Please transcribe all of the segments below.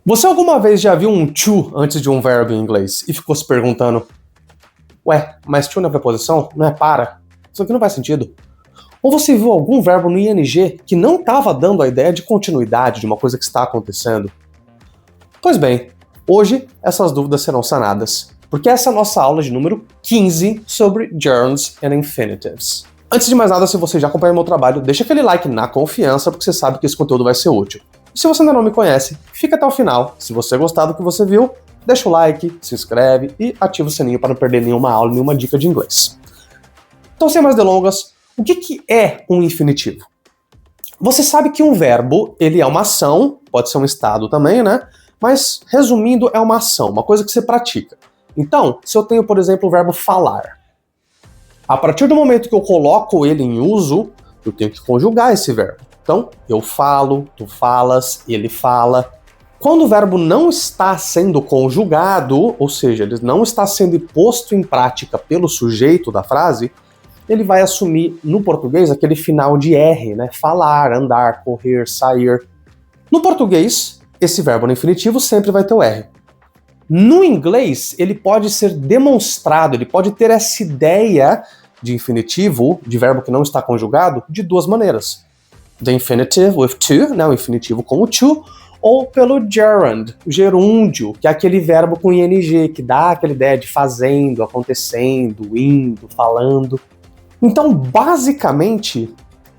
Você alguma vez já viu um to antes de um verbo em inglês e ficou se perguntando: ué, mas to não é preposição? Não é para? Isso aqui não faz sentido. Ou você viu algum verbo no ing que não estava dando a ideia de continuidade de uma coisa que está acontecendo? Pois bem, hoje essas dúvidas serão sanadas, porque essa é a nossa aula de número 15 sobre gerunds and infinitives. Antes de mais nada, se você já acompanha meu trabalho, deixa aquele like na confiança, porque você sabe que esse conteúdo vai ser útil. E se você ainda não me conhece, fica até o final. Se você gostar do que você viu, deixa o like, se inscreve e ativa o sininho para não perder nenhuma aula, nenhuma dica de inglês. Então, sem mais delongas, o que é um infinitivo? Você sabe que um verbo, ele é uma ação, pode ser um estado também, né? Mas, resumindo, é uma ação, uma coisa que você pratica. Então, se eu tenho, por exemplo, o verbo falar, a partir do momento que eu coloco ele em uso, eu tenho que conjugar esse verbo. Então, eu falo, tu falas, ele fala. Quando o verbo não está sendo conjugado, ou seja, ele não está sendo posto em prática pelo sujeito da frase, ele vai assumir, no português, aquele final de R, né? Falar, andar, correr, sair. No português, esse verbo no infinitivo sempre vai ter o R. No inglês, ele pode ser demonstrado, ele pode ter essa ideia de infinitivo, de verbo que não está conjugado, de duas maneiras. The infinitive with to, né, o infinitivo com o to, ou pelo gerund, o gerúndio, que é aquele verbo com ing, que dá aquela ideia de fazendo, acontecendo, indo, falando. Então, basicamente,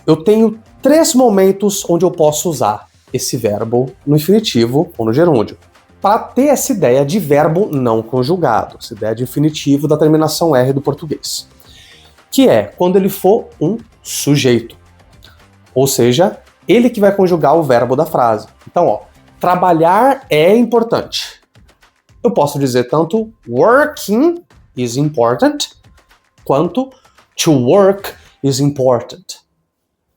eu tenho 3 momentos onde eu posso usar esse verbo no infinitivo ou no gerúndio, para ter essa ideia de verbo não conjugado, essa ideia de infinitivo da terminação R do português, que é quando ele for um sujeito, ou seja, ele que vai conjugar o verbo da frase. Então, ó, trabalhar é importante. Eu posso dizer tanto working is important, quanto to work is important.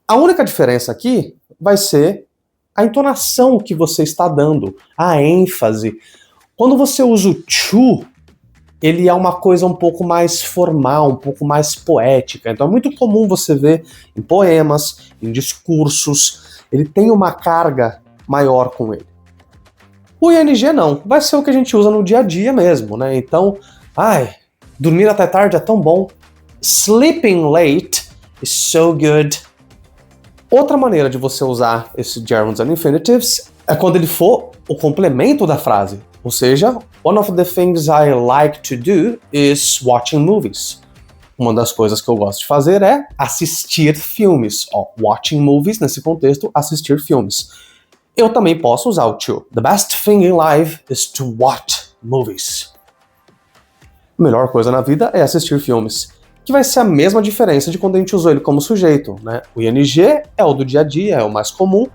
A única diferença aqui vai ser a entonação que você está dando, a ênfase. Quando você usa o to, ele é uma coisa um pouco mais formal, um pouco mais poética. Então é muito comum você ver em poemas, em discursos, ele tem uma carga maior com ele. O ing não, vai ser o que a gente usa no dia a dia mesmo, né? Então, dormir até tarde é tão bom. Sleeping late is so good. Outra maneira de você usar esse gerunds and infinitives é quando ele for o complemento da frase. Ou seja, one of the things I like to do is watching movies. Uma das coisas que eu gosto de fazer é assistir filmes. Watching movies, nesse contexto, assistir filmes. Eu também posso usar o to. The best thing in life is to watch movies. A melhor coisa na vida é assistir filmes. Que vai ser a mesma diferença de quando a gente usou ele como sujeito, né? O ing é o do dia a dia, é o mais comum,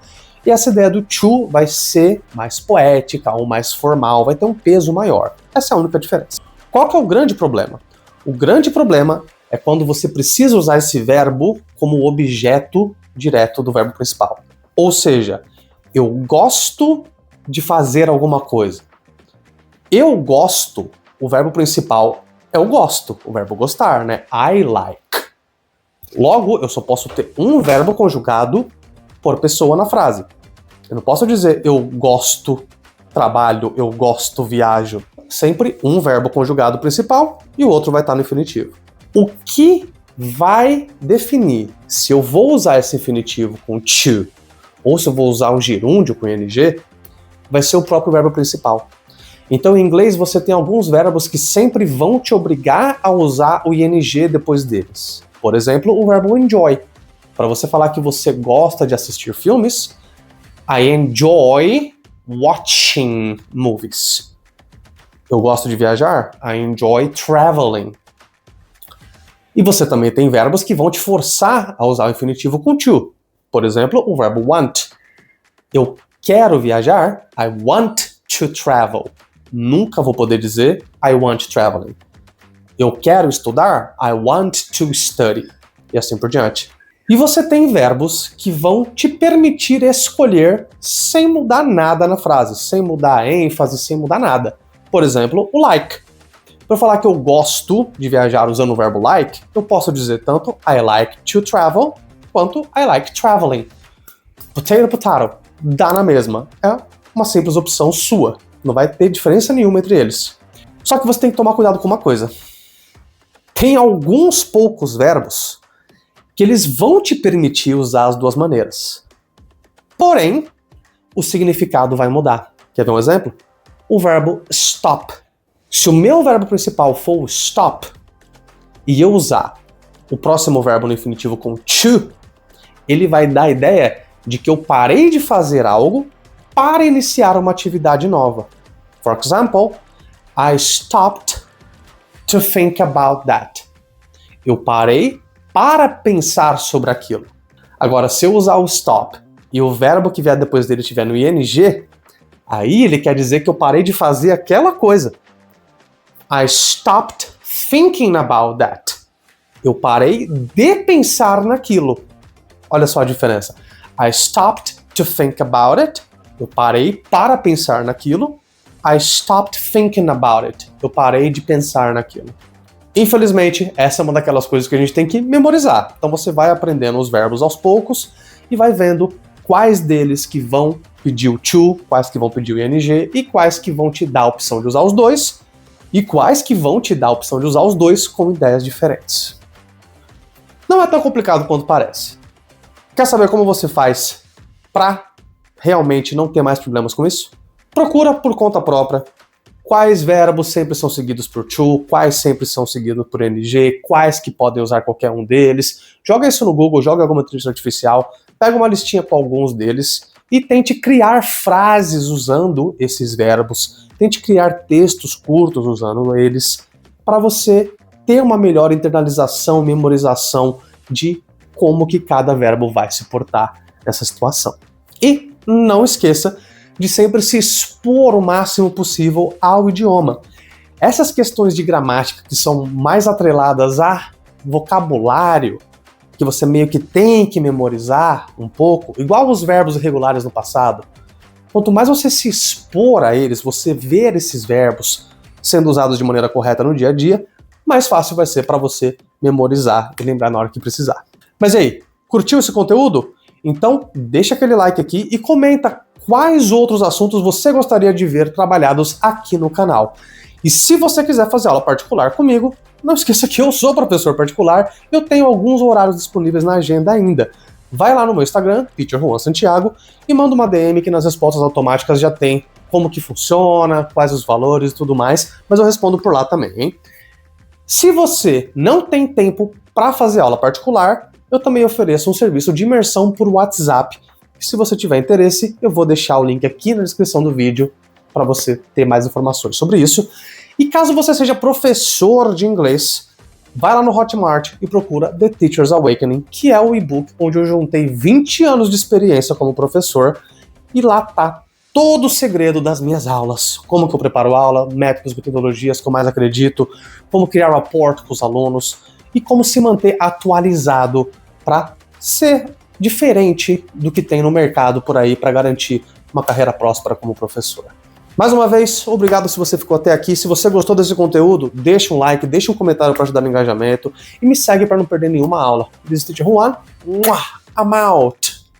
e essa ideia do to vai ser mais poética ou mais formal, vai ter um peso maior. Essa é a única diferença. Qual que é o grande problema? O grande problema é quando você precisa usar esse verbo como objeto direto do verbo principal. Ou seja, eu gosto de fazer alguma coisa. Eu gosto, o verbo principal é o gosto, o verbo gostar, né? I like. Logo, eu só posso ter um verbo conjugado por pessoa na frase. Eu não posso dizer eu gosto, trabalho, eu gosto, viajo. Sempre um verbo conjugado principal e o outro vai estar no infinitivo. O que vai definir se eu vou usar esse infinitivo com to ou se eu vou usar um gerúndio com ing vai ser o próprio verbo principal. Então, em inglês, você tem alguns verbos que sempre vão te obrigar a usar o ing depois deles. Por exemplo, o verbo enjoy. Para você falar que você gosta de assistir filmes, I enjoy watching movies. Eu gosto de viajar, I enjoy traveling. E você também tem verbos que vão te forçar a usar o infinitivo com to. Por exemplo, o verbo want. Eu quero viajar, I want to travel. Nunca vou poder dizer I want traveling. Eu quero estudar, I want to study. E assim por diante. E você tem verbos que vão te permitir escolher sem mudar nada na frase, sem mudar a ênfase, sem mudar nada. Por exemplo, o like. Para eu falar que eu gosto de viajar usando o verbo like, eu posso dizer tanto I like to travel, quanto I like traveling. Potato, potato. Dá na mesma. É uma simples opção sua. Não vai ter diferença nenhuma entre eles. Só que você tem que tomar cuidado com uma coisa. Tem alguns poucos verbos que eles vão te permitir usar as duas maneiras. Porém, o significado vai mudar. Quer ver um exemplo? O verbo stop. Se o meu verbo principal for o stop e eu usar o próximo verbo no infinitivo com to, ele vai dar a ideia de que eu parei de fazer algo para iniciar uma atividade nova. For example, I stopped to think about that. Eu parei para pensar sobre aquilo. Agora, se eu usar o stop e o verbo que vier depois dele estiver no ing, aí ele quer dizer que eu parei de fazer aquela coisa. I stopped thinking about that. Eu parei de pensar naquilo. Olha só a diferença. I stopped to think about it. Eu parei para pensar naquilo. I stopped thinking about it. Eu parei de pensar naquilo. Infelizmente, essa é uma daquelas coisas que a gente tem que memorizar. Então você vai aprendendo os verbos aos poucos e vai vendo quais deles que vão pedir o to, quais que vão pedir o ing e quais que vão te dar a opção de usar os dois e quais que vão te dar a opção de usar os dois com ideias diferentes. Não é tão complicado quanto parece. Quer saber como você faz para realmente não ter mais problemas com isso? Procura por conta própria quais verbos sempre são seguidos por to, quais sempre são seguidos por ing, quais que podem usar qualquer um deles. Joga isso no Google, joga alguma inteligência artificial, pega uma listinha com alguns deles e tente criar frases usando esses verbos, tente criar textos curtos usando eles, para você ter uma melhor internalização, memorização de como que cada verbo vai se portar nessa situação. E não esqueça de sempre se expor o máximo possível ao idioma. Essas questões de gramática que são mais atreladas a vocabulário, que você meio que tem que memorizar um pouco, igual os verbos irregulares no passado, quanto mais você se expor a eles, você ver esses verbos sendo usados de maneira correta no dia a dia, mais fácil vai ser para você memorizar e lembrar na hora que precisar. Mas e aí, curtiu esse conteúdo? Então deixa aquele like aqui e comenta quais outros assuntos você gostaria de ver trabalhados aqui no canal. E se você quiser fazer aula particular comigo, não esqueça que eu sou professor particular, eu tenho alguns horários disponíveis na agenda ainda. Vai lá no meu Instagram, Teacher Juan Santiago, e manda uma DM que nas respostas automáticas já tem como que funciona, quais os valores e tudo mais, mas eu respondo por lá também, hein? Se você não tem tempo para fazer aula particular, eu também ofereço um serviço de imersão por WhatsApp. Se você tiver interesse, eu vou deixar o link aqui na descrição do vídeo para você ter mais informações sobre isso. E caso você seja professor de inglês, vai lá no Hotmart e procura The Teacher's Awakening, que é o e-book onde eu juntei 20 anos de experiência como professor, e lá tá todo o segredo das minhas aulas. Como que eu preparo aula, métodos e metodologias que eu mais acredito, como criar rapport com os alunos e como se manter atualizado para ser diferente do que tem no mercado por aí para garantir uma carreira próspera como professor. Mais uma vez, obrigado se você ficou até aqui. Se você gostou desse conteúdo, deixa um like, deixa um comentário para ajudar no engajamento e me segue para não perder nenhuma aula. This is Teacher Juan. I'm out!